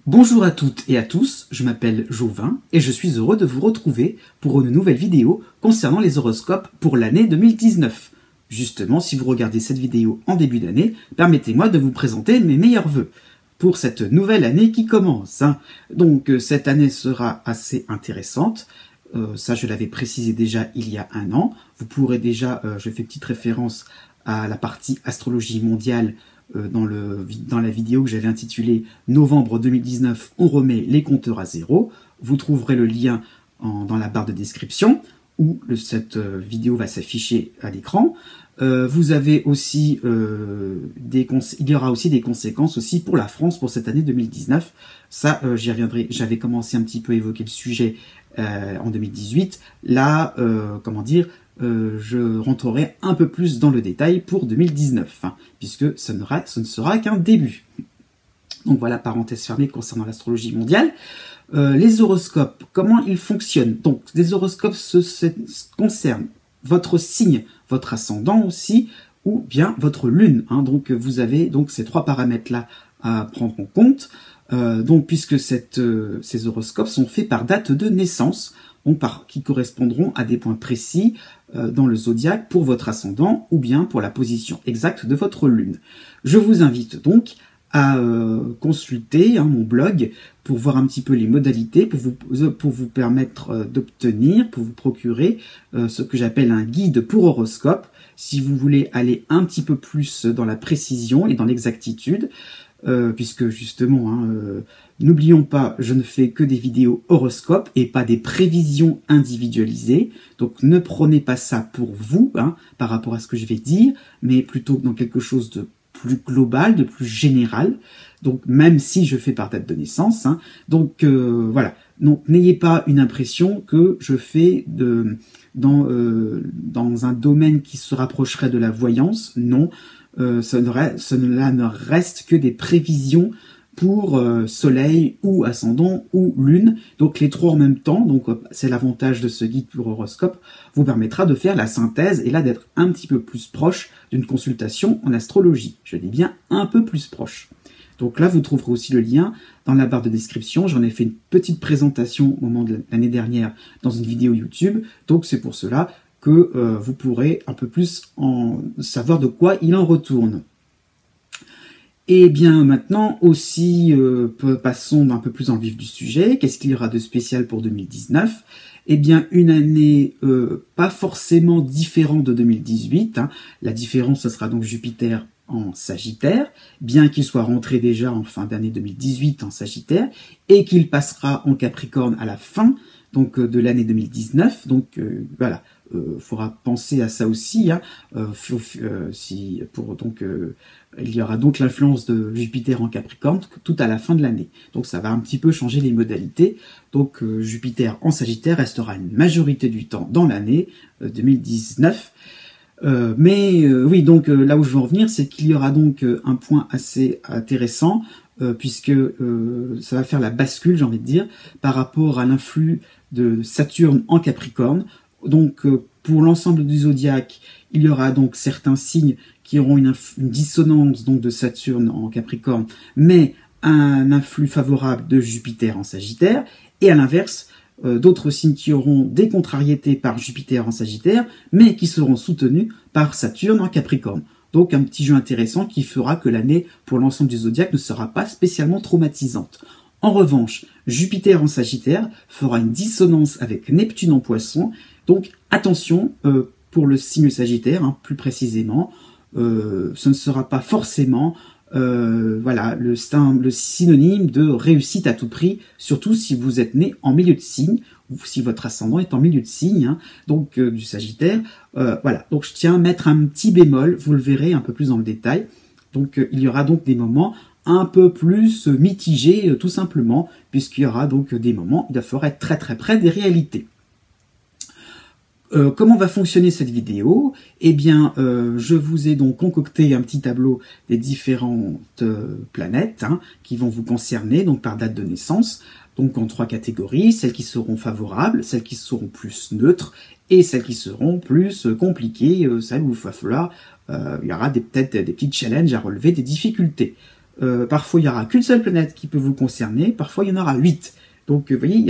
Bonjour à toutes et à tous, je m'appelle Jovin et je suis heureux de vous retrouver pour une nouvelle vidéo concernant les horoscopes pour l'année 2019. Justement, si vous regardez cette vidéo en début d'année, permettez-moi de vous présenter mes meilleurs vœux pour cette nouvelle année qui commence. Donc cette année sera assez intéressante, ça je l'avais précisé déjà il y a un an. Vous pourrez déjà, je fais petite référence à la partie astrologie mondiale dans la vidéo que j'avais intitulée « Novembre 2019, on remet les compteurs à zéro ». Vous trouverez le lien dans la barre de description où cette vidéo va s'afficher à l'écran. Vous avez aussi il y aura aussi des conséquences aussi pour la France pour cette année 2019. Ça, j'y reviendrai. J'avais commencé un petit peu à évoquer le sujet en 2018. Là, comment dire, je rentrerai un peu plus dans le détail pour 2019, puisque ce ne sera qu'un début. Donc voilà, parenthèse fermée concernant l'astrologie mondiale. Les horoscopes, comment ils fonctionnent? Donc, les horoscopes concernent votre signe, votre ascendant aussi, ou bien votre lune. Donc, vous avez donc ces trois paramètres-là à prendre en compte. Donc, puisque ces horoscopes sont faits par date de naissance, donc qui correspondront à des points précis dans le zodiaque pour votre ascendant ou bien pour la position exacte de votre lune. Je vous invite donc à consulter mon blog pour voir un petit peu les modalités, pour vous permettre d'obtenir, pour vous procurer ce que j'appelle un guide pour horoscope, si vous voulez aller un petit peu plus dans la précision et dans l'exactitude, puisque justement, n'oublions pas, je ne fais que des vidéos horoscopes et pas des prévisions individualisées, donc ne prenez pas ça pour vous, par rapport à ce que je vais dire, mais plutôt dans quelque chose de plus global, de plus général, donc même si je fais par date de naissance, donc voilà, donc n'ayez pas une impression que je fais dans un domaine qui se rapprocherait de la voyance, non, cela ne reste que des prévisions pour soleil ou ascendant ou lune, donc les trois en même temps. Donc c'est l'avantage de ce guide pour horoscope, vous permettra de faire la synthèse et là d'être un petit peu plus proche d'une consultation en astrologie. Je dis bien un peu plus proche. Donc là vous trouverez aussi le lien dans la barre de description. J'en ai fait une petite présentation au moment de l'année dernière dans une vidéo YouTube, donc c'est pour cela que vous pourrez un peu plus en savoir de quoi il en retourne. Et bien maintenant aussi, passons un peu plus dans le vif du sujet. Qu'est-ce qu'il y aura de spécial pour 2019? Eh bien une année pas forcément différente de 2018. La différence, ce sera donc Jupiter en Sagittaire, bien qu'il soit rentré déjà en fin d'année 2018 en Sagittaire, et qu'il passera en Capricorne à la fin donc de l'année 2019. Donc voilà. Faudra penser à ça aussi, il y aura donc l'influence de Jupiter en Capricorne tout à la fin de l'année. Donc ça va un petit peu changer les modalités. Donc Jupiter en Sagittaire restera une majorité du temps dans l'année 2019. Oui, donc là où je veux en venir, c'est qu'il y aura donc un point assez intéressant, puisque ça va faire la bascule, j'ai envie de dire, par rapport à l'influx de Saturne en Capricorne. Donc, pour l'ensemble du zodiaque, il y aura donc certains signes qui auront une dissonance donc de Saturne en Capricorne, mais un influx favorable de Jupiter en Sagittaire, et à l'inverse, d'autres signes qui auront des contrariétés par Jupiter en Sagittaire, mais qui seront soutenus par Saturne en Capricorne. Donc, un petit jeu intéressant qui fera que l'année pour l'ensemble du zodiaque ne sera pas spécialement traumatisante. En revanche, Jupiter en Sagittaire fera une dissonance avec Neptune en Poisson. Donc attention pour le signe Sagittaire, plus précisément, ce ne sera pas forcément voilà, le synonyme de réussite à tout prix, surtout si vous êtes né en milieu de signe, ou si votre ascendant est en milieu de signe, donc du Sagittaire. Voilà, donc je tiens à mettre un petit bémol, vous le verrez un peu plus dans le détail. Donc il y aura donc des moments un peu plus mitigés, tout simplement, puisqu'il y aura donc des moments où il faudra être très très près des réalités. Comment va fonctionner cette vidéo? Eh bien, je vous ai donc concocté un petit tableau des différentes planètes qui vont vous concerner, donc par date de naissance. donc en 3 catégories, celles qui seront favorables, celles qui seront plus neutres, et celles qui seront plus compliquées, celles où il va falloir, il y aura peut-être des petits challenges à relever, des difficultés. Parfois il n'y aura qu'une seule planète qui peut vous concerner, parfois il y en aura 8. Donc vous voyez,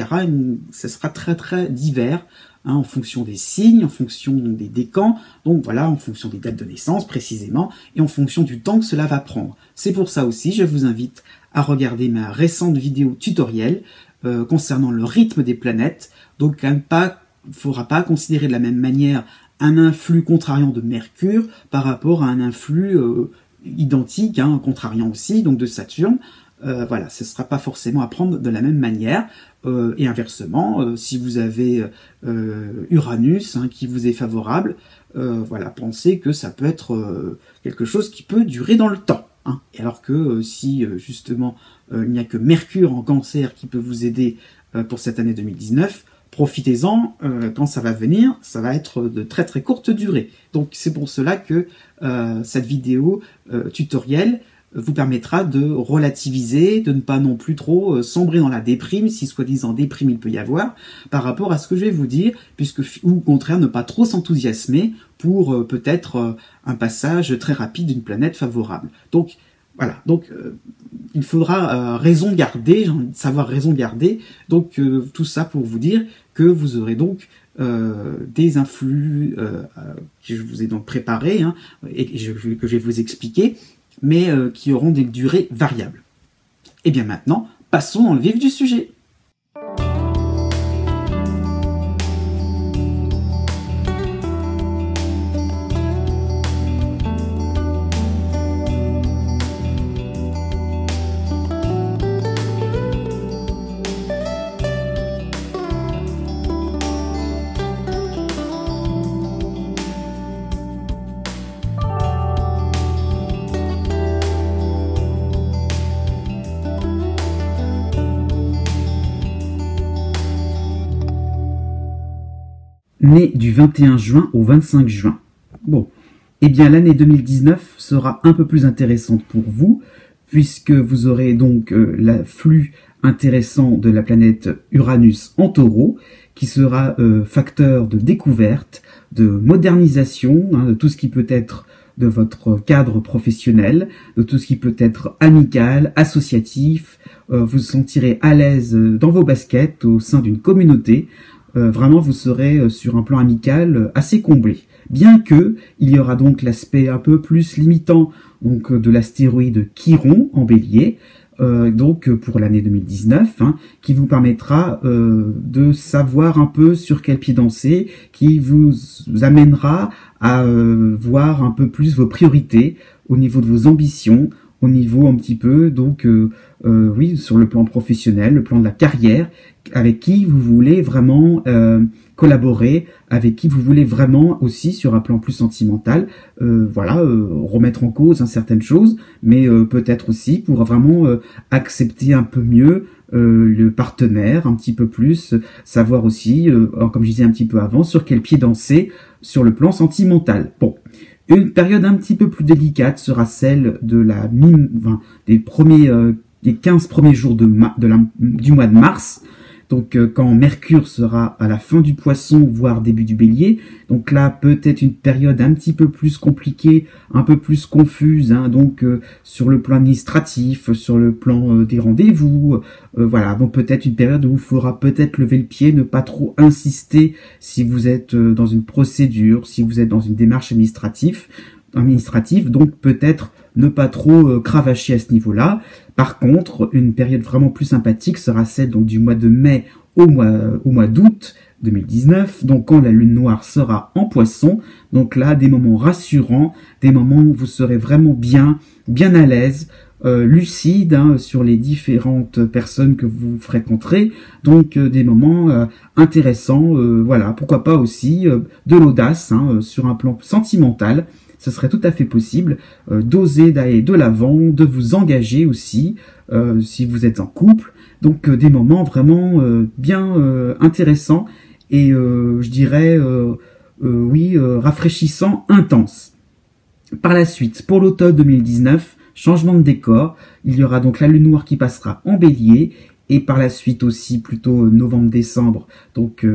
ça sera très très divers, hein, en fonction des signes, en fonction des décans, donc voilà, en fonction des dates de naissance précisément, et en fonction du temps que cela va prendre. C'est pour ça aussi, je vous invite à regarder ma récente vidéo tutoriel concernant le rythme des planètes. Donc il ne faudra pas considérer de la même manière un influx contrariant de Mercure par rapport à un influx identique, hein, contrariant aussi, donc de Saturne. Voilà, ce ne sera pas forcément à prendre de la même manière. Et inversement, si vous avez Uranus, hein, qui vous est favorable, voilà, pensez que ça peut être quelque chose qui peut durer dans le temps. Hein. Et alors que si justement il n'y a que Mercure en Cancer qui peut vous aider pour cette année 2019, profitez-en, quand ça va venir, ça va être de très très courte durée. Donc c'est pour cela que cette vidéo tutoriel vous permettra de relativiser, de ne pas non plus trop sombrer dans la déprime, si soi-disant déprime il peut y avoir, par rapport à ce que je vais vous dire, ou au contraire ne pas trop s'enthousiasmer pour peut-être un passage très rapide d'une planète favorable. Donc voilà, donc il faudra raison garder, savoir raison garder, donc tout ça pour vous dire que vous aurez donc des influx que je vous ai donc préparés, hein, et que je vais vous expliquer, mais qui auront des durées variables. Et bien maintenant, passons dans le vif du sujet. Né du 21 juin au 25 juin. Bon, eh bien l'année 2019 sera un peu plus intéressante pour vous, puisque vous aurez donc l'afflux intéressant de la planète Uranus en Taureau, qui sera facteur de découverte, de modernisation, hein, de tout ce qui peut être de votre cadre professionnel, de tout ce qui peut être amical, associatif, vous vous sentirez à l'aise dans vos baskets au sein d'une communauté. Vraiment vous serez sur un plan amical assez comblé. Bien que il y aura donc l'aspect un peu plus limitant donc de l'astéroïde Chiron en Bélier, donc pour l'année 2019, hein, qui vous permettra de savoir un peu sur quel pied danser, qui vous amènera à voir un peu plus vos priorités au niveau de vos ambitions, au niveau un petit peu, donc oui, sur le plan professionnel, le plan de la carrière, avec qui vous voulez vraiment collaborer, avec qui vous voulez vraiment aussi, sur un plan plus sentimental, voilà, remettre en cause certaines choses, mais peut-être aussi pour vraiment accepter un peu mieux le partenaire, un petit peu plus, savoir aussi, comme je disais un petit peu avant, sur quel pied danser sur le plan sentimental. Bon. Une période un petit peu plus délicate sera celle de des 15 premiers jours du mois de mars. Donc quand Mercure sera à la fin du Poisson, voire début du Bélier. Donc là, peut-être une période un petit peu plus compliquée, un peu plus confuse, hein, donc sur le plan administratif, sur le plan des rendez-vous. Voilà, donc peut-être une période où il faudra peut-être lever le pied, ne pas trop insister si vous êtes dans une procédure, si vous êtes dans une démarche administrative, donc peut-être ne pas trop cravacher à ce niveau-là. Par contre, une période vraiment plus sympathique sera celle donc du mois de mai au mois d'août 2019, donc quand la lune noire sera en Poisson. Donc là, des moments rassurants, des moments où vous serez vraiment bien à l'aise, lucide, hein, sur les différentes personnes que vous fréquenterez, donc des moments intéressants, voilà, pourquoi pas aussi de l'audace, hein, sur un plan sentimental. Ce serait tout à fait possible d'oser d'aller de l'avant, de vous engager aussi, si vous êtes en couple. Donc des moments vraiment bien intéressants et je dirais, oui, rafraîchissants, intenses. Par la suite, pour l'automne 2019, changement de décor, il y aura donc la lune noire qui passera en Bélier et par la suite aussi plutôt novembre-décembre, donc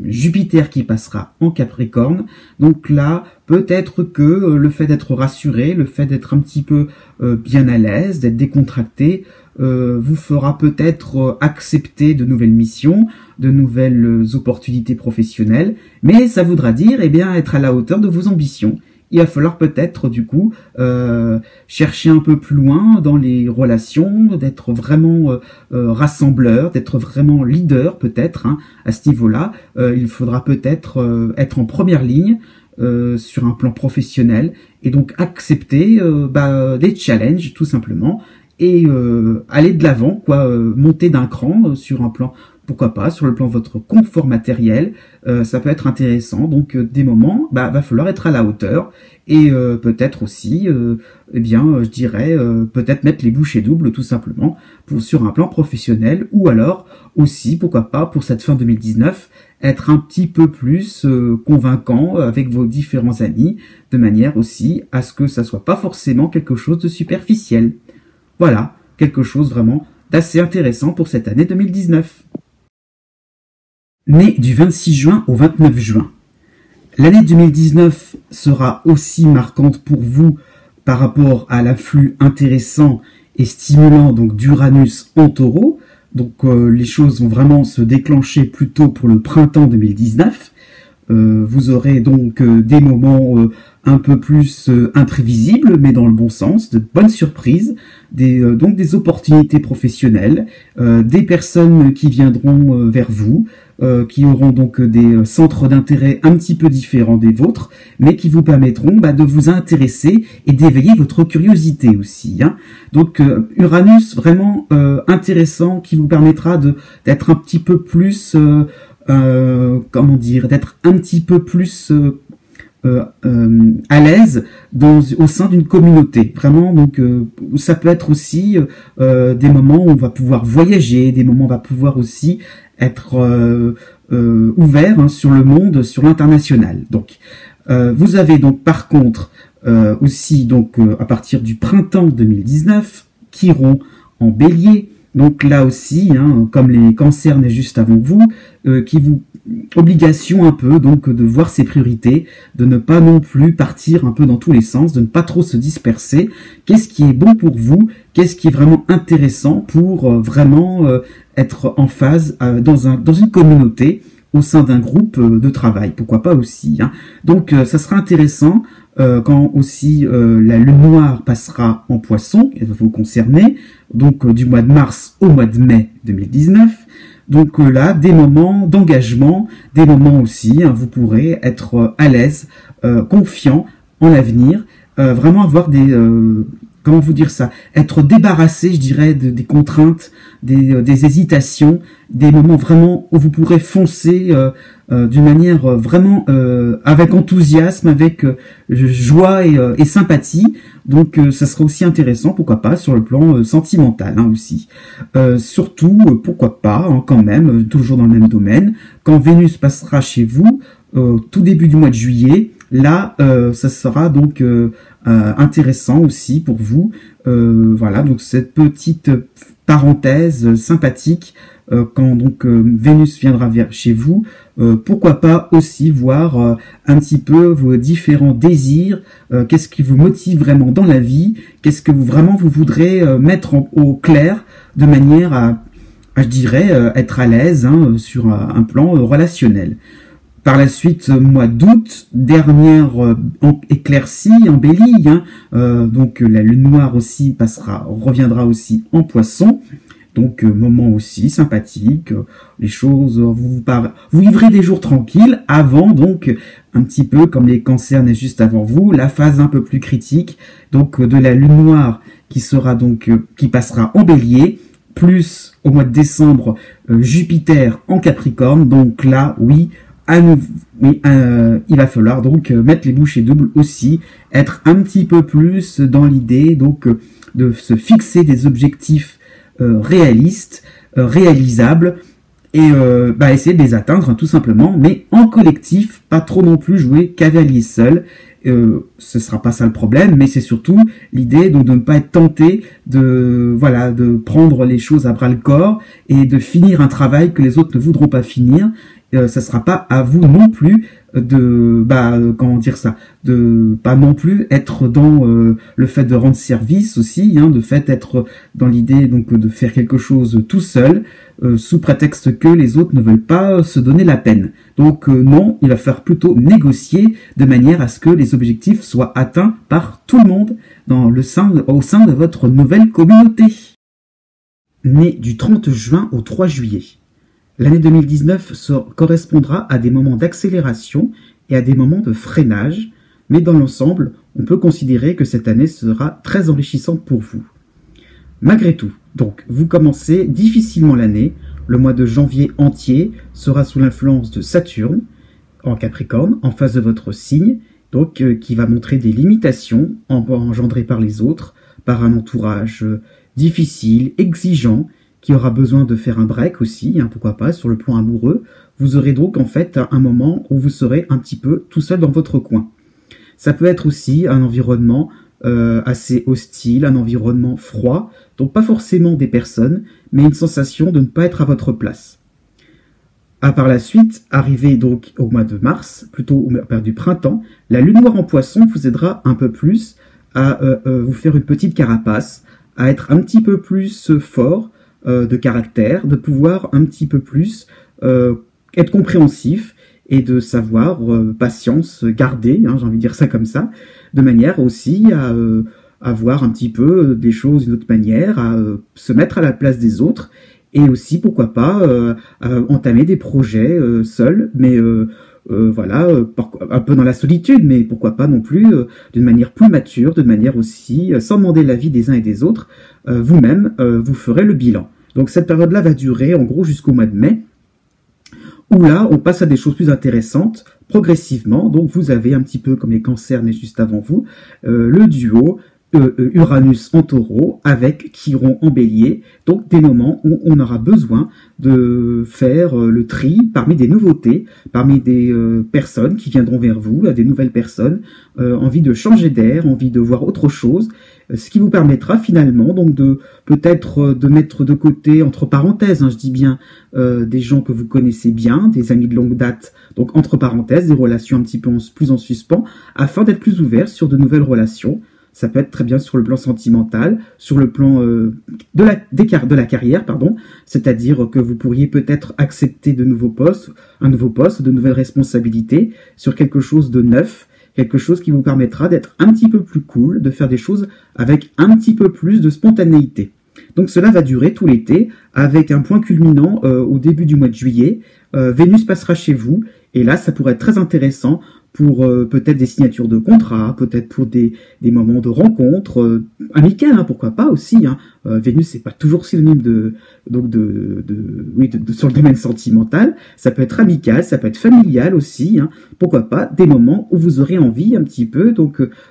Jupiter qui passera en Capricorne. Donc là, peut-être que le fait d'être rassuré, le fait d'être un petit peu bien à l'aise, d'être décontracté, vous fera peut-être accepter de nouvelles missions, de nouvelles opportunités professionnelles, mais ça voudra dire être à la hauteur de vos ambitions. Il va falloir peut-être du coup chercher un peu plus loin dans les relations, d'être vraiment rassembleur, d'être vraiment leader peut-être à ce niveau-là. Il faudra peut-être être en première ligne sur un plan professionnel et donc accepter des challenges tout simplement et aller de l'avant, monter d'un cran sur un plan. Pourquoi pas, sur le plan de votre confort matériel, ça peut être intéressant. Donc des moments, va falloir être à la hauteur et peut-être aussi, je dirais, peut-être mettre les bouchées doubles tout simplement sur un plan professionnel ou alors aussi, pourquoi pas, pour cette fin 2019, être un petit peu plus convaincant avec vos différents amis, de manière aussi à ce que ça soit pas forcément quelque chose de superficiel. Voilà, quelque chose vraiment d'assez intéressant pour cette année 2019. Né du 26 juin au 29 juin. L'année 2019 sera aussi marquante pour vous par rapport à l'afflux intéressant et stimulant donc d'Uranus en Taureau. Donc les choses vont vraiment se déclencher plutôt pour le printemps 2019. Vous aurez donc des moments un peu plus imprévisibles, mais dans le bon sens, de bonnes surprises, donc des opportunités professionnelles, des personnes qui viendront vers vous, qui auront donc des centres d'intérêt un petit peu différents des vôtres, mais qui vous permettront de vous intéresser et d'éveiller votre curiosité aussi. Donc Uranus vraiment intéressant, qui vous permettra d'être un petit peu plus d'être un petit peu plus à l'aise au sein d'une communauté. Vraiment, donc ça peut être aussi des moments où on va pouvoir voyager, des moments où on va pouvoir aussi être ouvert sur le monde, sur l'international. Donc vous avez donc par contre aussi donc à partir du printemps 2019 Chiron en Bélier. Donc là aussi, comme les cancers naissent juste avant vous, qui vous obligation un peu donc de voir ses priorités, de ne pas non plus partir un peu dans tous les sens, de ne pas trop se disperser. Qu'est-ce qui est bon pour vous? Qu'est-ce qui est vraiment intéressant pour vraiment être en phase dans une communauté, au sein d'un groupe de travail, pourquoi pas aussi. Donc ça sera intéressant quand aussi la lune noire passera en Poisson, elle va vous concerner, donc du mois de mars au mois de mai 2019. Donc là, des moments d'engagement, des moments aussi, vous pourrez être à l'aise, confiant en l'avenir, vraiment avoir des... comment vous dire ça? Être débarrassé, je dirais, des contraintes, des hésitations, des moments vraiment où vous pourrez foncer d'une manière vraiment avec enthousiasme, avec joie et sympathie. Donc ça sera aussi intéressant, pourquoi pas, sur le plan sentimental aussi. Surtout, pourquoi pas, quand même, toujours dans le même domaine, quand Vénus passera chez vous, tout début du mois de juillet, là, ça sera donc intéressant aussi pour vous. Voilà, donc cette petite parenthèse sympathique quand donc Vénus viendra chez vous, pourquoi pas aussi voir un petit peu vos différents désirs, qu'est-ce qui vous motive vraiment dans la vie, qu'est-ce que vous voudrez mettre au clair de manière à je dirais, être à l'aise sur un plan relationnel. Par la suite, mois d'août, dernière éclaircie, embellie, donc la lune noire aussi reviendra aussi en Poisson. Donc moment aussi sympathique, les choses, vous vivrez des jours tranquilles avant donc un petit peu comme les cancers naissent juste avant vous, la phase un peu plus critique, donc de la lune noire qui sera donc qui passera en Bélier, plus au mois de décembre Jupiter en Capricorne. Donc là, oui, il va falloir donc mettre les bouchées doubles aussi, être un petit peu plus dans l'idée donc de se fixer des objectifs réalistes, réalisables, et essayer de les atteindre tout simplement, mais en collectif, pas trop non plus jouer cavalier seul, ce sera pas ça le problème, mais c'est surtout l'idée de ne pas être tenté de prendre les choses à bras le corps et de finir un travail que les autres ne voudront pas finir. Ça sera pas à vous non plus comment dire ça, de pas non plus être dans le fait de rendre service aussi, de fait être dans l'idée donc de faire quelque chose tout seul, sous prétexte que les autres ne veulent pas se donner la peine. Donc non, il va falloir plutôt négocier de manière à ce que les objectifs soient atteints par tout le monde au sein de votre nouvelle communauté. Né du 30 juin au 3 juillet. L'année 2019 correspondra à des moments d'accélération et à des moments de freinage, mais dans l'ensemble, on peut considérer que cette année sera très enrichissante pour vous. Malgré tout, donc, vous commencez difficilement l'année. Le mois de janvier entier sera sous l'influence de Saturne en Capricorne, en face de votre signe, donc qui va montrer des limitations engendrées par les autres, par un entourage difficile, exigeant, qui aura besoin de faire un break aussi, pourquoi pas, sur le plan amoureux. Vous aurez donc en fait un moment où vous serez un petit peu tout seul dans votre coin. Ça peut être aussi un environnement assez hostile, un environnement froid, donc pas forcément des personnes, mais une sensation de ne pas être à votre place. Par la suite, arrivé donc au mois de mars, plutôt du printemps, la lune noire en poisson vous aidera un peu plus à vous faire une petite carapace, à être un petit peu plus fort, de caractère, de pouvoir un petit peu plus être compréhensif et de savoir patience garder, j'ai envie de dire ça comme ça, de manière aussi à voir un petit peu des choses d'une autre manière, à se mettre à la place des autres et aussi pourquoi pas entamer des projets seuls, mais un peu dans la solitude, mais pourquoi pas non plus d'une manière plus mature, de manière aussi, sans demander l'avis des uns et des autres, vous-même, vous ferez le bilan. Donc cette période-là va durer en gros jusqu'au mois de mai, où là, on passe à des choses plus intéressantes, progressivement. Donc vous avez un petit peu comme les cancers nés juste avant vous, le duo Uranus en taureau avec Chiron en bélier, donc des moments où on aura besoin de faire le tri parmi des nouveautés, parmi des personnes qui viendront vers vous, des nouvelles personnes, envie de changer d'air, envie de voir autre chose, ce qui vous permettra finalement donc de peut-être de mettre de côté, entre parenthèses, je dis bien, des gens que vous connaissez bien, des amis de longue date, donc entre parenthèses, des relations un petit peu plus en suspens, afin d'être plus ouvert sur de nouvelles relations. Ça peut être très bien sur le plan sentimental, sur le plan de la carrière, c'est-à-dire que vous pourriez peut-être accepter un nouveau poste, de nouvelles responsabilités, sur quelque chose de neuf, quelque chose qui vous permettra d'être un petit peu plus cool, de faire des choses avec un petit peu plus de spontanéité. Donc cela va durer tout l'été, avec un point culminant au début du mois de juillet. Vénus passera chez vous, et là ça pourrait être très intéressant pour peut-être des signatures de contrats, peut-être pour des moments de rencontres amicales, pourquoi pas aussi. Vénus c'est pas toujours synonyme sur le domaine sentimental. Ça peut être amical, ça peut être familial aussi. Pourquoi pas des moments où vous aurez envie un petit peu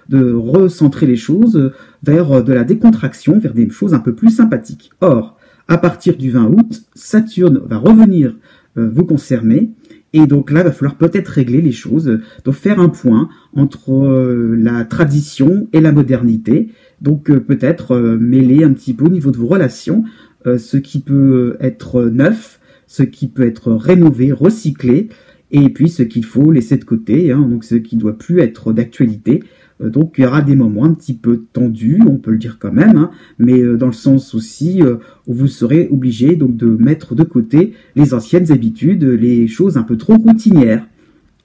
de recentrer les choses vers de la décontraction, vers des choses un peu plus sympathiques. Or, à partir du 20 août, Saturne va revenir vous concerner. Et donc là, il va falloir peut-être régler les choses, donc faire un point entre la tradition et la modernité. Donc peut-être mêler un petit peu au niveau de vos relations ce qui peut être neuf, ce qui peut être rénové, recyclé, et puis ce qu'il faut laisser de côté, donc ce qui ne doit plus être d'actualité. Donc il y aura des moments un petit peu tendus, on peut le dire quand même, mais dans le sens aussi où vous serez obligé donc de mettre de côté les anciennes habitudes, les choses un peu trop routinières.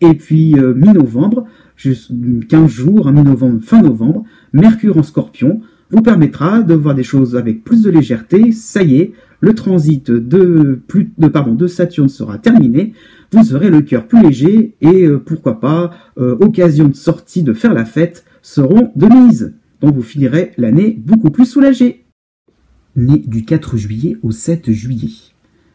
Et puis mi-novembre, 15 jours, mi-novembre, fin novembre, Mercure en Scorpion vous permettra de voir des choses avec plus de légèreté. Ça y est, le transit de Saturne sera terminé. Vous aurez le cœur plus léger et pourquoi pas, occasion de sortie, de faire la fête, seront de mise. Donc vous finirez l'année beaucoup plus soulagé. Né du 4 juillet au 7 juillet.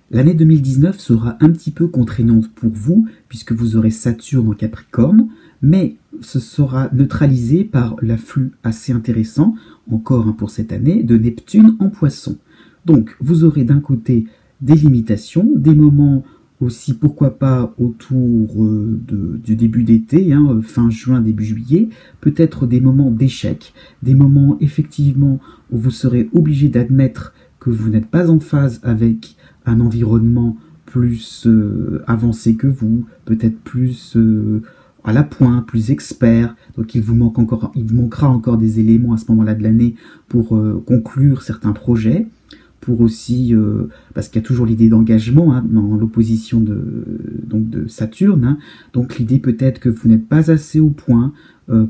L'année 2019 sera un petit peu contraignante pour vous, puisque vous aurez Saturne en Capricorne, mais ce sera neutralisé par l'afflux assez intéressant, encore pour cette année, de Neptune en Poisson. Donc vous aurez d'un côté des limitations, des moments aussi, pourquoi pas, autour du début d'été, hein, fin juin, début juillet, peut-être des moments d'échec, des moments effectivement où vous serez obligé d'admettre que vous n'êtes pas en phase avec un environnement plus avancé que vous, peut-être plus à la pointe, plus expert. Donc il vous manquera encore des éléments à ce moment-là de l'année pour conclure certains projets. Pour aussi, parce qu'il y a toujours l'idée d'engagement hein, dans l'opposition de Saturne. Hein. Donc l'idée peut-être que vous n'êtes pas assez au point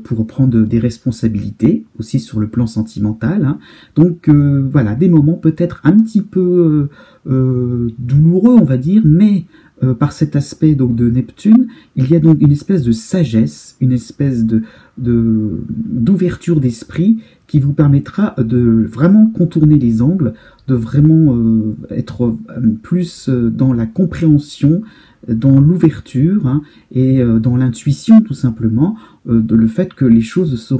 pour prendre des responsabilités, aussi sur le plan sentimental. Hein. Donc voilà, des moments peut-être un petit peu douloureux, on va dire, mais par cet aspect donc de Neptune, il y a donc une espèce de sagesse, une espèce d'ouverture d'esprit qui vous permettra de vraiment contourner les angles, de vraiment être plus dans la compréhension, dans l'ouverture hein, et dans l'intuition tout simplement, de le fait que les choses ne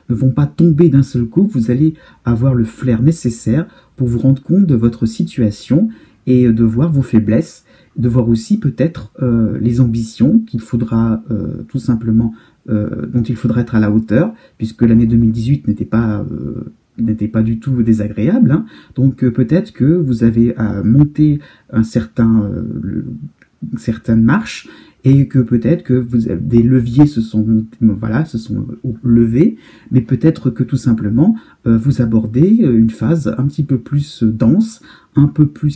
vont pas tomber d'un seul coup, vous allez avoir le flair nécessaire pour vous rendre compte de votre situation et de voir vos faiblesses, de voir aussi peut-être les ambitions qu'il faudra tout simplement dont il faudra être à la hauteur, puisque l'année 2018 n'était pas du tout désagréable. Hein. Donc peut-être que vous avez à monter une certaine marche et que peut-être que des leviers se sont levés, mais peut-être que tout simplement vous abordez une phase un petit peu plus dense,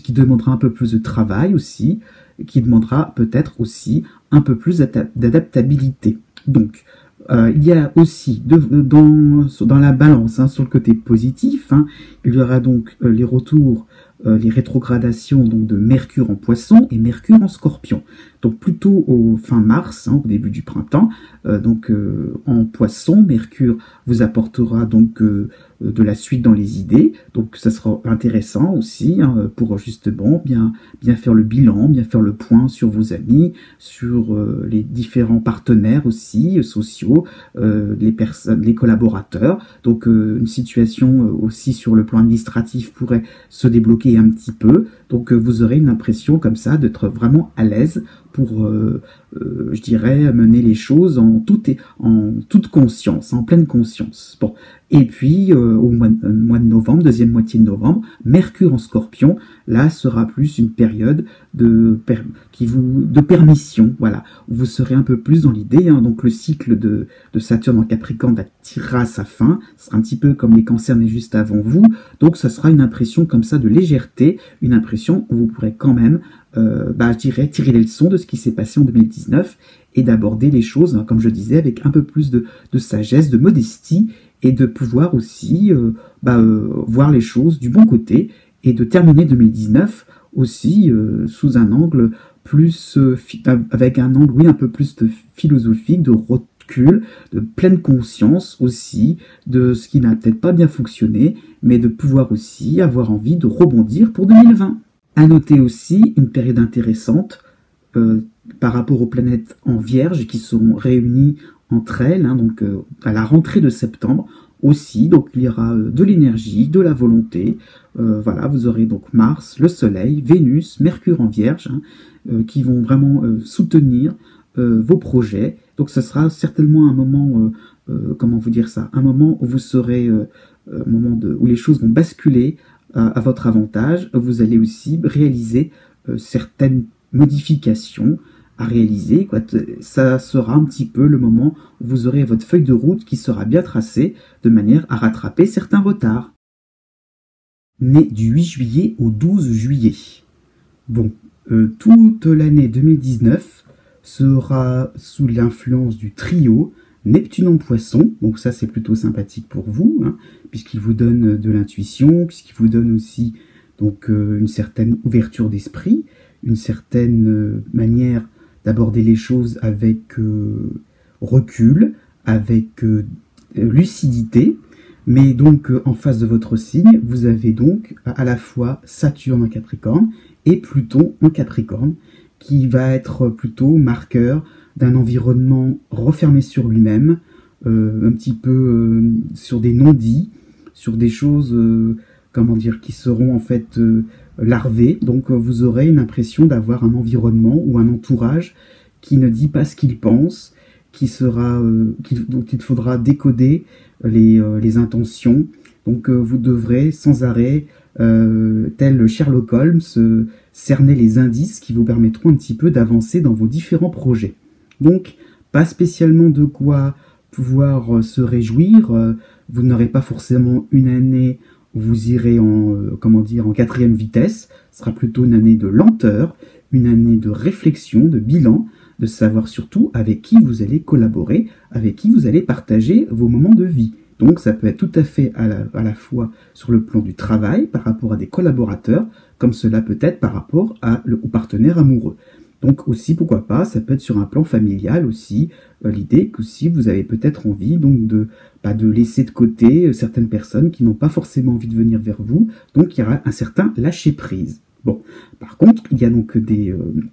qui demandera un peu plus de travail aussi, qui demandera peut-être aussi un peu plus d'adaptabilité. Donc, il y a aussi dans la balance, hein, sur le côté positif, hein, il y aura donc les retours, les rétrogradations donc de Mercure en Poisson et Mercure en Scorpion. Donc plutôt au fin mars, hein, au début du printemps, en Poisson, Mercure vous apportera donc de la suite dans les idées. Donc ça sera intéressant aussi hein, pour justement bien faire le bilan, bien faire le point sur vos amis, sur les différents partenaires aussi sociaux, les collaborateurs. Donc une situation aussi sur le plan administratif pourrait se débloquer un petit peu. Donc vous aurez une impression comme ça d'être vraiment à l'aise pour, je dirais, mener les choses en toute conscience, en pleine conscience. Bon. Et puis, au mois de novembre, deuxième moitié de novembre, Mercure en Scorpion, là, sera plus une période de permission, voilà. Vous serez un peu plus dans l'idée, hein, donc le cycle de Saturne en Capricorne tirera à sa fin, ce sera un petit peu comme les cancers nés juste avant vous, donc ça sera une impression comme ça de légèreté, une impression où vous pourrez quand même je dirais, tirer les leçons de ce qui s'est passé en 2019 et d'aborder les choses, hein, comme je disais, avec un peu plus de sagesse, de modestie et de pouvoir aussi voir les choses du bon côté et de terminer 2019 aussi sous un angle plus, avec un angle, oui, un peu plus de philosophique, de recul, de pleine conscience aussi de ce qui n'a peut-être pas bien fonctionné, mais de pouvoir aussi avoir envie de rebondir pour 2020. À noter aussi une période intéressante par rapport aux planètes en Vierge qui seront réunies entre elles, hein, donc à la rentrée de septembre aussi. Donc il y aura de l'énergie, de la volonté. Voilà, vous aurez donc Mars, le Soleil, Vénus, Mercure en Vierge, hein, qui vont vraiment soutenir vos projets. Donc ce sera certainement un moment, comment vous dire ça, un moment où vous serez, où les choses vont basculer à votre avantage. Vous allez aussi réaliser certaines modifications à réaliser. Ça sera un petit peu le moment où vous aurez votre feuille de route qui sera bien tracée de manière à rattraper certains retards. Né du 8 juillet au 12 juillet. Bon, toute l'année 2019 sera sous l'influence du trio Neptune en Poisson, donc ça c'est plutôt sympathique pour vous, hein, puisqu'il vous donne de l'intuition, puisqu'il vous donne aussi donc une certaine ouverture d'esprit, une certaine manière d'aborder les choses avec recul, avec lucidité. Mais donc en face de votre signe, vous avez donc à la fois Saturne en Capricorne et Pluton en Capricorne, qui va être plutôt marqueur d'un environnement refermé sur lui-même, un petit peu sur des non-dits, sur des choses, comment dire, qui seront en fait larvé. Donc vous aurez une impression d'avoir un environnement ou un entourage qui ne dit pas ce qu'il pense, dont il faudra décoder les intentions. Donc vous devrez sans arrêt, tel Sherlock Holmes, cerner les indices qui vous permettront un petit peu d'avancer dans vos différents projets. Donc pas spécialement de quoi pouvoir se réjouir. Vous n'aurez pas forcément une année où vous irez en, en quatrième vitesse. Ce sera plutôt une année de lenteur, une année de réflexion, de bilan, de savoir surtout avec qui vous allez collaborer, avec qui vous allez partager vos moments de vie. Donc ça peut être tout à fait à la fois sur le plan du travail, par rapport à des collaborateurs, comme cela peut être par rapport au partenaire amoureux. Donc aussi, pourquoi pas, ça peut être sur un plan familial aussi, l'idée que si vous avez peut-être envie donc de laisser de côté certaines personnes qui n'ont pas forcément envie de venir vers vous, donc il y aura un certain lâcher-prise. Bon, par contre, il y a donc une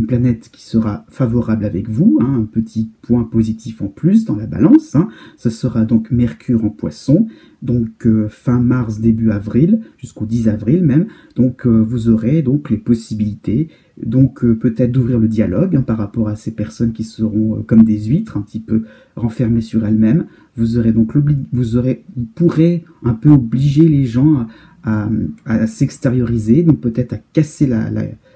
planète qui sera favorable avec vous, hein, un petit point positif en plus dans la balance. Hein, ce sera donc Mercure en Poisson, donc fin mars, début avril, jusqu'au 10 avril même. Donc vous aurez donc les possibilités, donc peut-être d'ouvrir le dialogue hein, par rapport à ces personnes qui seront comme des huîtres, un petit peu renfermées sur elles-mêmes. Vous pourrez un peu obliger les gens à s'extérioriser, donc peut-être à casser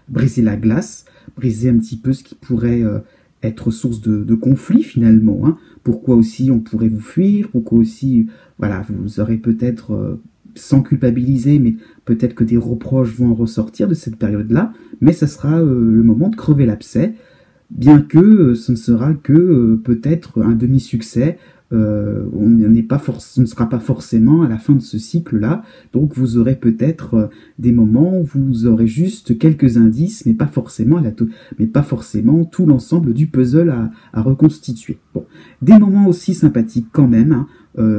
briser la glace, briser un petit peu ce qui pourrait être source de conflit finalement. Hein. Pourquoi aussi on pourrait vous fuir, pourquoi aussi, voilà, vous aurez peut-être, sans culpabiliser, mais peut-être que des reproches vont en ressortir de cette période-là, mais ça sera le moment de crever l'abcès, bien que ce ne sera que peut-être un demi-succès. Ce ne sera pas forcément à la fin de ce cycle-là, donc vous aurez peut-être des moments où vous aurez juste quelques indices, mais pas forcément tout l'ensemble du puzzle à reconstituer. Bon, des moments aussi sympathiques quand même. Hein.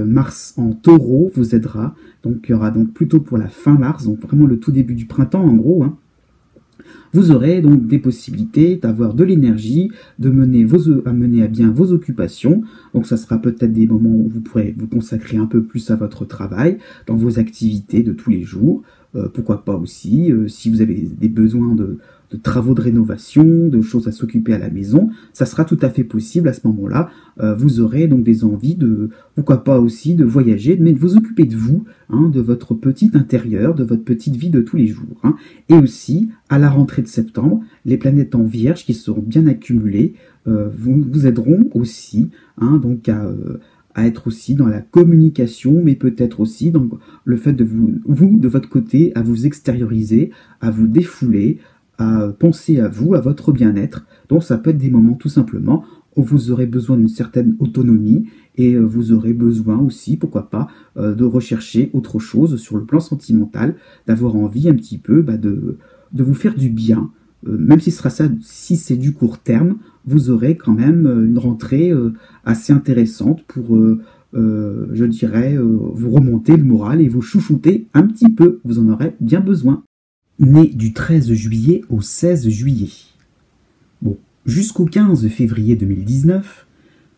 Mars en Taureau vous aidera, donc il y aura donc plutôt pour la fin mars, donc vraiment le tout début du printemps en gros. Hein. Vous aurez donc des possibilités d'avoir de l'énergie, à mener à bien vos occupations. Donc ça sera peut-être des moments où vous pourrez vous consacrer un peu plus à votre travail, dans vos activités de tous les jours. Pourquoi pas aussi, si vous avez des besoins de travaux de rénovation, de choses à s'occuper à la maison, ça sera tout à fait possible à ce moment-là. Vous aurez donc des envies pourquoi pas aussi, de voyager, mais de vous occuper de vous, hein, de votre petit intérieur, de votre petite vie de tous les jours. Hein. Et aussi, à la rentrée de septembre, les planètes en Vierge qui seront bien accumulées vous aideront aussi, hein, donc à être aussi dans la communication, mais peut-être aussi dans le fait de vous, de votre côté, à vous extérioriser, à vous défouler, à penser à vous, à votre bien-être. Donc ça peut être des moments tout simplement où vous aurez besoin d'une certaine autonomie et vous aurez besoin aussi, pourquoi pas, de rechercher autre chose sur le plan sentimental, d'avoir envie un petit peu de vous faire du bien. Même si c'est du court terme, vous aurez quand même une rentrée assez intéressante pour, je dirais, vous remonter le moral et vous chouchouter un petit peu. Vous en aurez bien besoin. Né du 13 juillet au 16 juillet. Bon, jusqu'au 15 février 2019,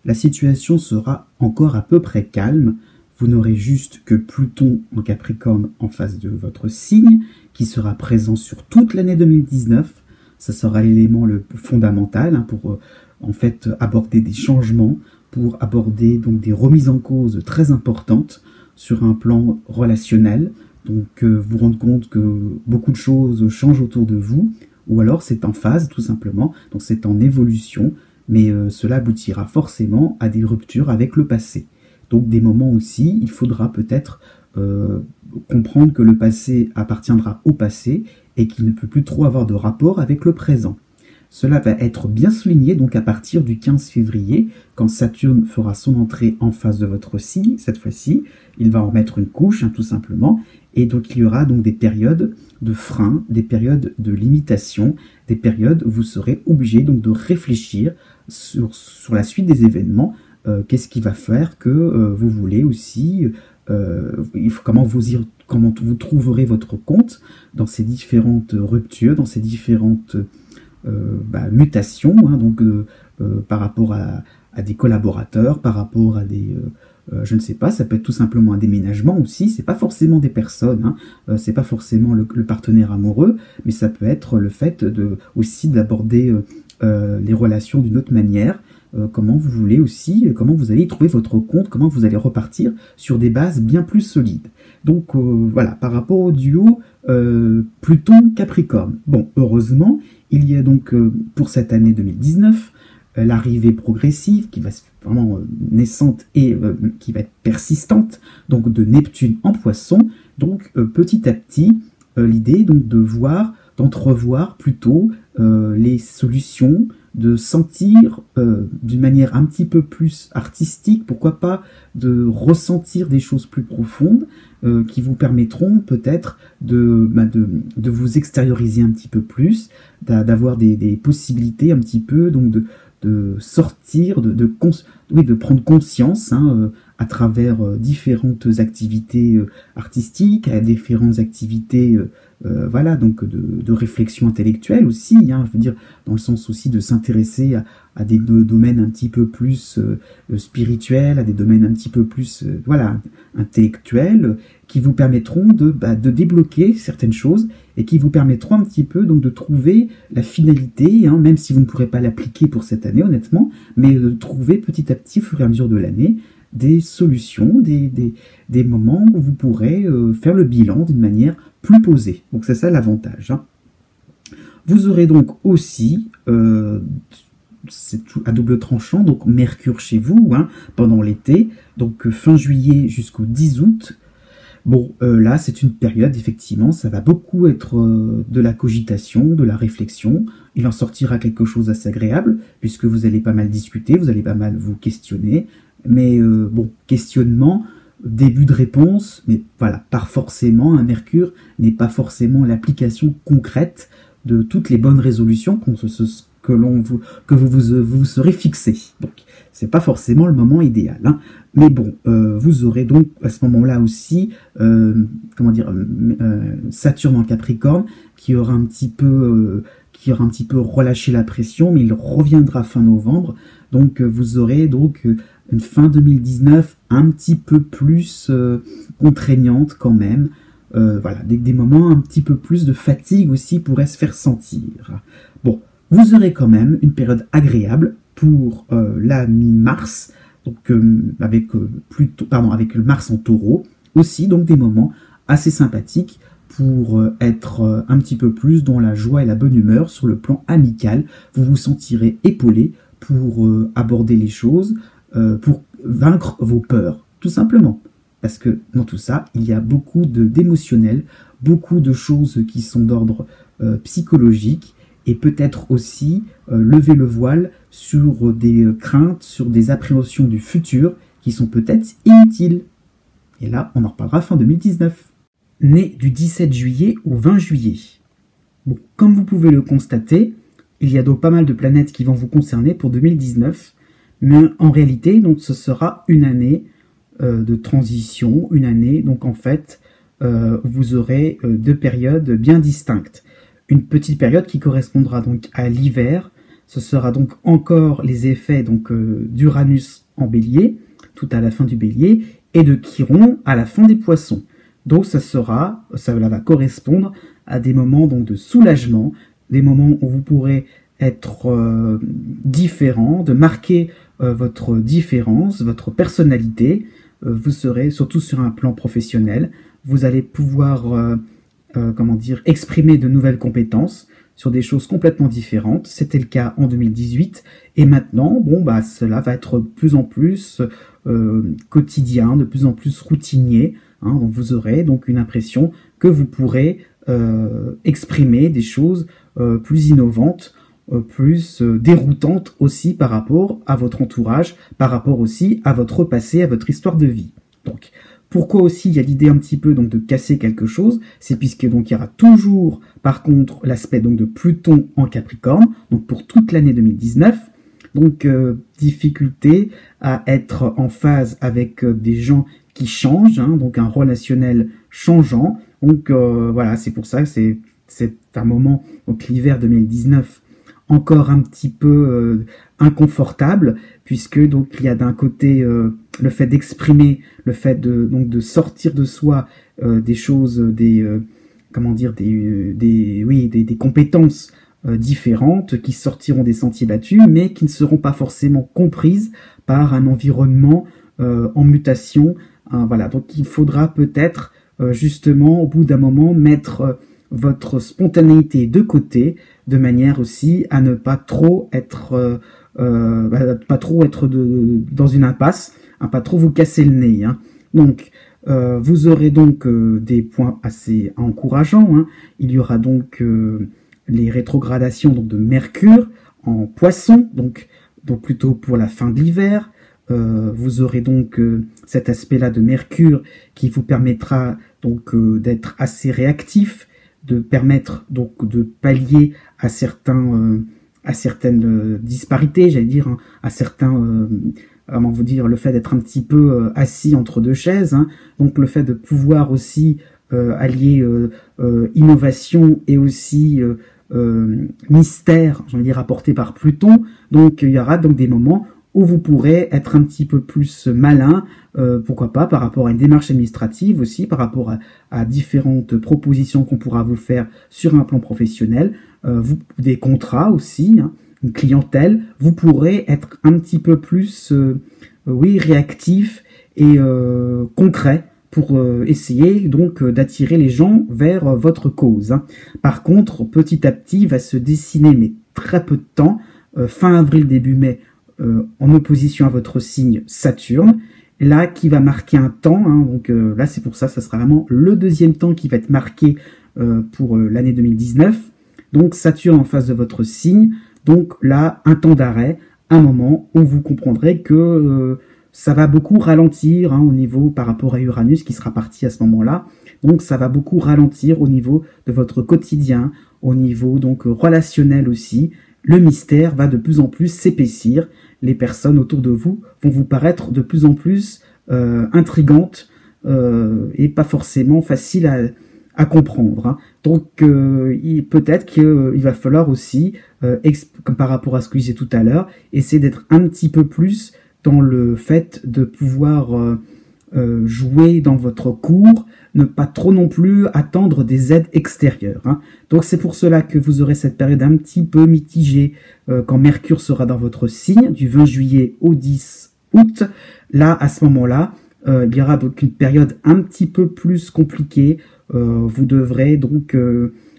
la situation sera encore à peu près calme. Vous n'aurez juste que Pluton en Capricorne en face de votre signe, qui sera présent sur toute l'année 2019. Ça sera l'élément le plus fondamental hein, pour en fait aborder des changements, pour aborder donc des remises en cause très importantes sur un plan relationnel. Donc vous rendre compte que beaucoup de choses changent autour de vous, ou alors c'est en phase tout simplement, donc c'est en évolution, mais cela aboutira forcément à des ruptures avec le passé. Donc des moments aussi, il faudra peut-être comprendre que le passé appartiendra au passé et qu'il ne peut plus trop avoir de rapport avec le présent. Cela va être bien souligné donc à partir du 15 février, quand Saturne fera son entrée en face de votre signe, cette fois-ci, il va en mettre une couche, hein, tout simplement, et donc il y aura donc des périodes de frein, des périodes de limitation, des périodes où vous serez obligé donc de réfléchir sur la suite des événements, qu'est-ce qui va faire que vous voulez aussi, comment vous trouverez votre compte dans ces différentes ruptures, dans ces différentes mutations, hein, donc par rapport à des collaborateurs, par rapport à je ne sais pas, ça peut être tout simplement un déménagement aussi, c'est pas forcément des personnes, hein, c'est pas forcément le partenaire amoureux, mais ça peut être le fait aussi d'aborder les relations d'une autre manière, comment vous voulez aussi, comment vous allez y trouver votre compte, comment vous allez repartir sur des bases bien plus solides. Donc voilà, par rapport au duo Pluton-Capricorne. Bon, heureusement, il y a donc pour cette année 2019, l'arrivée progressive qui va vraiment naissante et qui va être persistante, donc de Neptune en Poisson. Donc petit à petit, l'idée donc d'entrevoir plutôt les solutions, de sentir d'une manière un petit peu plus artistique, pourquoi pas de ressentir des choses plus profondes qui vous permettront peut-être de vous extérioriser un petit peu plus, d'avoir des possibilités un petit peu, donc de sortir, de prendre conscience à travers différentes activités artistiques, à différentes activités voilà, donc de réflexion intellectuelle aussi, hein, je veux dire, dans le sens aussi de s'intéresser à des domaines un petit peu plus spirituels, à des domaines un petit peu plus voilà, intellectuels, qui vous permettront de débloquer certaines choses et qui vous permettront un petit peu donc de trouver la finalité, hein, même si vous ne pourrez pas l'appliquer pour cette année honnêtement, mais de trouver petit à petit au fur et à mesure de l'année des solutions, des moments où vous pourrez faire le bilan d'une manière plus posée. Donc c'est ça l'avantage. Hein. Vous aurez donc aussi, c'est à double tranchant, donc Mercure chez vous hein, pendant l'été, donc fin juillet jusqu'au 10 août. Bon, là, c'est une période, effectivement, ça va beaucoup être de la cogitation, de la réflexion. Il en sortira quelque chose d'assez agréable, puisque vous allez pas mal discuter, vous allez pas mal vous questionner. Mais bon, questionnement, début de réponse, mais voilà, pas forcément, un Mercure n'est pas forcément l'application concrète de toutes les bonnes résolutions que vous serez fixé. Donc, c'est pas forcément le moment idéal. Hein. Mais bon, vous aurez donc à ce moment-là aussi, comment dire, Saturne en Capricorne qui aura un petit peu relâché la pression, mais il reviendra fin novembre. Donc vous aurez donc une fin 2019 un petit peu plus contraignante quand même. Voilà, des moments un petit peu plus de fatigue aussi pourraient se faire sentir. Bon, vous aurez quand même une période agréable pour la mi-mars, donc avec le Mars en Taureau, aussi donc des moments assez sympathiques pour être un petit peu plus dans la joie et la bonne humeur sur le plan amical. Vous vous sentirez épaulé pour aborder les choses, pour vaincre vos peurs, tout simplement. Parce que dans tout ça, il y a beaucoup d'émotionnel, beaucoup de choses qui sont d'ordre psychologique, et peut-être aussi lever le voile sur des craintes, sur des appréhensions du futur qui sont peut-être inutiles. Et là, on en reparlera fin 2019. Né du 17 juillet au 20 juillet. Bon, comme vous pouvez le constater, il y a donc pas mal de planètes qui vont vous concerner pour 2019, mais en réalité, donc, ce sera une année de transition, une année, donc en fait, vous aurez deux périodes bien distinctes. Une petite période qui correspondra donc à l'hiver, ce sera donc encore les effets donc d'Uranus en Bélier, tout à la fin du Bélier, et de Chiron à la fin des Poissons. Donc ça va correspondre à des moments donc de soulagement, des moments où vous pourrez être différent, de marquer votre différence, votre personnalité. Vous serez surtout sur un plan professionnel. Vous allez pouvoir exprimer de nouvelles compétences sur des choses complètement différentes. C'était le cas en 2018 et maintenant, cela va être de plus en plus quotidien, de plus en plus routinier. Hein, donc vous aurez donc une impression que vous pourrez exprimer des choses plus innovantes, plus déroutantes aussi par rapport à votre entourage, par rapport aussi à votre passé, à votre histoire de vie. Donc, pourquoi aussi il y a l'idée un petit peu donc de casser quelque chose, c'est puisque donc il y aura toujours par contre l'aspect donc de Pluton en Capricorne, donc pour toute l'année 2019, donc difficulté à être en phase avec des gens qui changent, hein, donc un relationnel changeant, donc voilà, c'est pour ça que c'est un moment, donc l'hiver 2019 encore un petit peu inconfortable, puisque donc il y a d'un côté le fait d'exprimer, le fait de sortir de soi des choses, comment dire, des compétences différentes qui sortiront des sentiers battus, mais qui ne seront pas forcément comprises par un environnement en mutation. Voilà, donc il faudra peut-être justement au bout d'un moment mettre votre spontanéité de côté, de manière aussi à ne pas trop être dans une impasse, à pas trop vous casser le nez. Hein. Donc vous aurez donc des points assez encourageants. Hein. Il y aura donc les rétrogradations donc, de Mercure en Poisson, donc plutôt pour la fin de l'hiver. Vous aurez donc cet aspect-là de Mercure qui vous permettra donc d'être assez réactif, de permettre donc de pallier à certaines disparités, j'allais dire, hein, à certains comment vous dire, le fait d'être un petit peu assis entre deux chaises, hein, donc le fait de pouvoir aussi allier innovation et aussi mystère, j'ai envie de dire, apporté par Pluton. Donc il y aura donc des moments où vous pourrez être un petit peu plus malin, pourquoi pas, par rapport à une démarche administrative aussi, par rapport à différentes propositions qu'on pourra vous faire sur un plan professionnel, des contrats aussi, hein, une clientèle, vous pourrez être un petit peu plus réactif et concret pour essayer donc d'attirer les gens vers votre cause. Hein. Par contre, petit à petit, va se dessiner, mais très peu de temps, fin avril, début mai, en opposition à votre signe Saturne, là qui va marquer un temps, hein, donc là c'est pour ça, ça sera vraiment le deuxième temps qui va être marqué pour l'année 2019, donc Saturne en face de votre signe, donc là un temps d'arrêt, un moment où vous comprendrez que ça va beaucoup ralentir hein, au niveau par rapport à Uranus qui sera parti à ce moment-là, donc ça va beaucoup ralentir au niveau de votre quotidien, au niveau donc relationnel aussi, le mystère va de plus en plus s'épaissir, les personnes autour de vous vont vous paraître de plus en plus intrigantes et pas forcément faciles à comprendre. Hein. Donc peut-être qu'il va falloir aussi, comme par rapport à ce que je disais tout à l'heure, essayer d'être un petit peu plus dans le fait de pouvoir jouer dans votre cours, ne pas trop non plus attendre des aides extérieures. Hein. Donc c'est pour cela que vous aurez cette période un petit peu mitigée quand Mercure sera dans votre signe, du 20 juillet au 10 août. Là, à ce moment-là, il y aura donc une période un petit peu plus compliquée. Vous devrez donc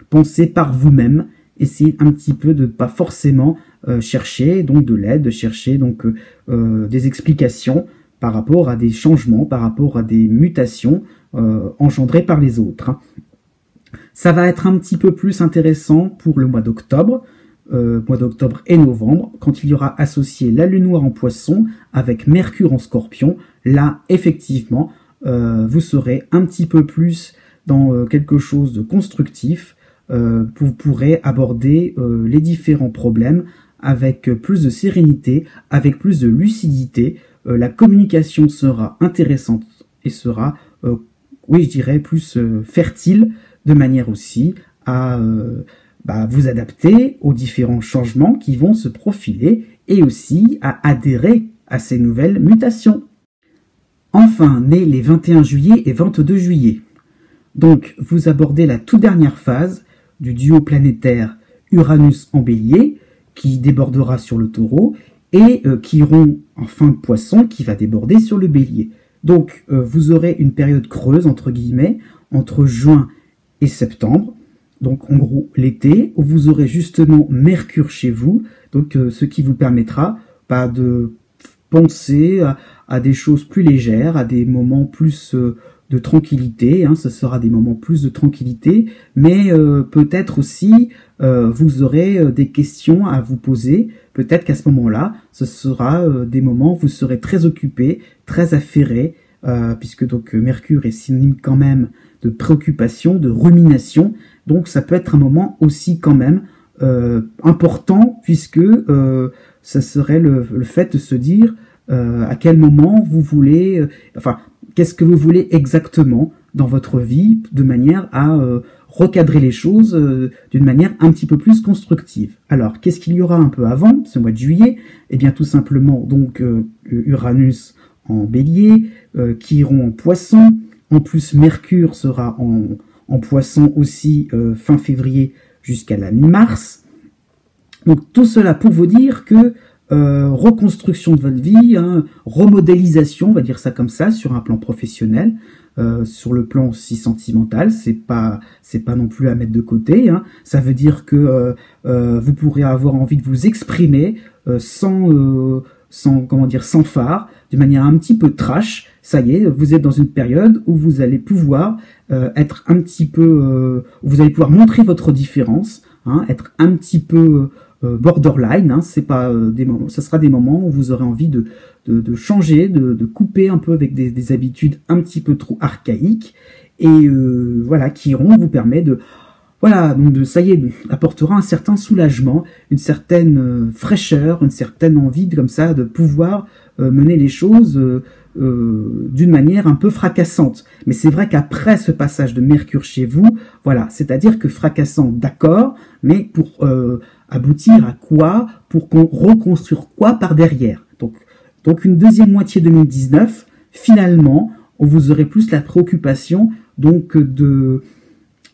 penser par vous-même, essayer un petit peu de ne pas forcément chercher donc de l'aide, de chercher donc des explications par rapport à des changements, par rapport à des mutations engendrées par les autres. Hein. Ça va être un petit peu plus intéressant pour le mois d'octobre et novembre, quand il y aura associé la lune noire en Poisson avec Mercure en Scorpion. Là, effectivement, vous serez un petit peu plus dans quelque chose de constructif. Vous pourrez aborder les différents problèmes avec plus de sérénité, avec plus de lucidité. La communication sera intéressante et sera, oui, je dirais, plus fertile, de manière aussi à vous adapter aux différents changements qui vont se profiler et aussi à adhérer à ces nouvelles mutations. Enfin, nés les 21 juillet et 22 juillet. Donc, vous abordez la toute dernière phase du duo planétaire Uranus en Bélier, qui débordera sur le Taureau, et Chiron en fin de Poisson, qui va déborder sur le Bélier. Donc, vous aurez une période creuse, entre guillemets, entre juin et septembre, donc en gros l'été, où vous aurez justement Mercure chez vous, donc ce qui vous permettra de penser à des choses plus légères, à des moments plus de tranquillité, hein, ce sera des moments plus de tranquillité, mais peut-être aussi vous aurez des questions à vous poser, peut-être qu'à ce moment-là, ce sera des moments où vous serez très occupé, très affairé, puisque donc Mercure est synonyme quand même de préoccupation, de rumination, donc ça peut être un moment aussi quand même important, puisque ça serait le fait de se dire à quel moment vous voulez, qu'est-ce que vous voulez exactement dans votre vie, de manière à recadrer les choses d'une manière un petit peu plus constructive. Alors, qu'est-ce qu'il y aura un peu avant, ce mois de juillet? Eh bien, tout simplement, donc, Uranus en bélier, Chiron en poisson, en plus Mercure sera en poisson aussi fin février jusqu'à la mi-mars. Donc, tout cela pour vous dire que reconstruction de votre vie, hein, remodélisation, on va dire ça comme ça, sur un plan professionnel, sur le plan aussi sentimental, c'est pas non plus à mettre de côté, hein. Ça veut dire que vous pourrez avoir envie de vous exprimer sans comment dire, sans phare, de manière un petit peu trash. Ça y est, vous êtes dans une période où vous allez pouvoir être un petit peu, vous allez pouvoir montrer votre différence, hein, être un petit peu borderline, hein, c'est pas des moments, ça sera des moments où vous aurez envie de changer, de couper un peu avec des habitudes un petit peu trop archaïques, et voilà, Chiron vous permet de, voilà, donc ça y est, apportera un certain soulagement, une certaine fraîcheur, une certaine envie comme ça de pouvoir mener les choses d'une manière un peu fracassante. Mais c'est vrai qu'après ce passage de Mercure chez vous, voilà, c'est-à-dire que fracassant, d'accord, mais pour aboutir à quoi? Pour qu'on reconstruire quoi par derrière? Donc une deuxième moitié 2019, finalement, vous aurez plus la préoccupation donc de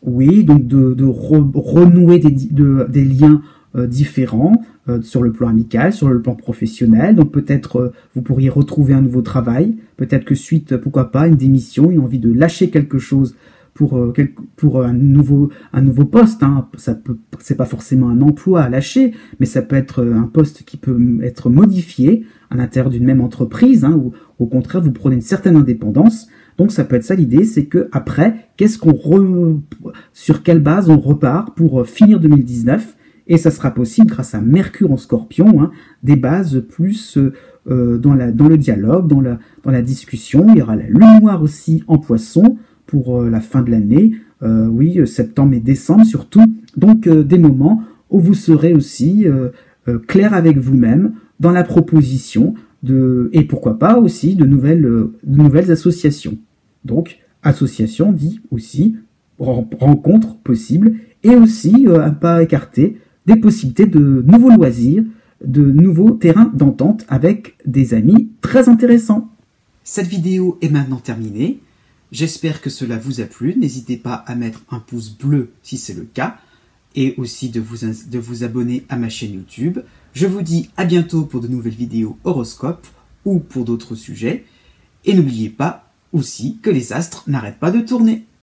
renouer des liens différents sur le plan amical, sur le plan professionnel. Donc peut-être vous pourriez retrouver un nouveau travail, peut-être que suite, pourquoi pas, une démission, une envie de lâcher quelque chose pour un nouveau poste, hein. C'est pas forcément un emploi à lâcher, mais ça peut être un poste qui peut être modifié à l'intérieur d'une même entreprise, hein, ou au contraire vous prenez une certaine indépendance. Donc ça peut être ça l'idée, c'est que après, sur quelle base on repart pour finir 2019, et ça sera possible grâce à Mercure en Scorpion, hein, des bases plus dans le dialogue, dans la discussion. Il y aura la Lune noire aussi en Poisson pour la fin de l'année, oui, septembre et décembre surtout. Donc des moments où vous serez aussi clair avec vous-même dans la proposition et pourquoi pas aussi de nouvelles associations. Donc, association dit aussi rencontres possibles et aussi, à pas écarter, des possibilités de nouveaux loisirs, de nouveaux terrains d'entente avec des amis très intéressants. Cette vidéo est maintenant terminée. J'espère que cela vous a plu. N'hésitez pas à mettre un pouce bleu si c'est le cas et aussi de vous abonner à ma chaîne YouTube. Je vous dis à bientôt pour de nouvelles vidéos horoscopes ou pour d'autres sujets. Et n'oubliez pas aussi que les astres n'arrêtent pas de tourner.